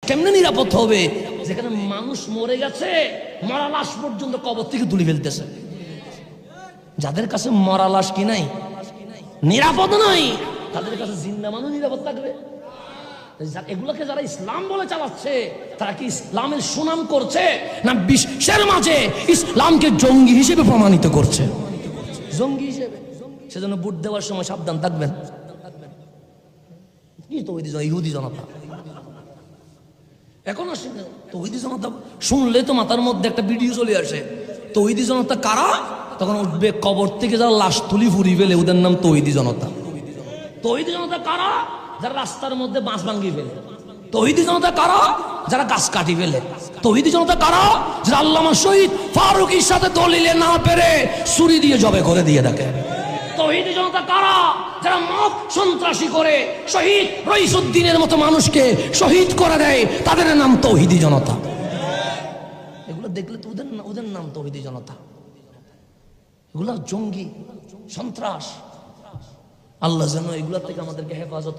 কেমনে নিরাপদ হবে যেখানে মানুষ মরে গেছে, মরা লাশ পর্যন্ত কবর থেকে তুলে ফেলতেছে। যাদের কাছে মরা লাশ কি নাই, নিরাপদ নাই, তাদের কাছে জিন্দা মানুষ নিরাপদ থাকবে? এগুলোকে যারা ইসলাম বলে চালাচ্ছে তারা কি ইসলামের সুনাম করছে, না বিশ্বের মাঝে ইসলামকে জঙ্গি হিসেবে প্রমাণিত করছে? জঙ্গি হিসেবে। সেজন্য ভোট দেওয়ার সময় সাবধান থাকবেন। কি তৌহিদি ইহুদি জনতা এখন আসে, তৌহিদি জনতা শুনলে তো মাথার মধ্যে একটা ভিডিও চলে আসে, তৌহিদি জনতা কারা? তখন উঠবে কবর থেকে যারা লাশ তুলি ফুরি ফেলে, ওদের নাম তৌহিদি জনতা। তৌহিদি জনতা কারা? যারা রাস্তার মধ্যে বাঁশ ভাঙ্গি ফেলে। তৌহিদি জনতা কারা? যারা গাছ কাটি ফেলে। তৌহিদি জনতা কারা? যারা আল্লামা শহীদ ফারুকীর সাথে দলিলে না পেরে ছুরি দিয়ে জবে করে দিয়ে থাকে। তৌহিদি জনতা কারা? যারা মত সন্ত্রাসী করে শহীদ রইসুদ্দিনের মতো মানুষকে শহীদ করে দেয়, তাদের নাম তৌহিদি জনতা। এগুলো দেখলে তো ওদের নাম তৌহিদি জনতা। এগুলো জঙ্গি, সন্ত্রাস। আল্লাহ যেন এগুলোর থেকে আমাদেরকে হেফাজত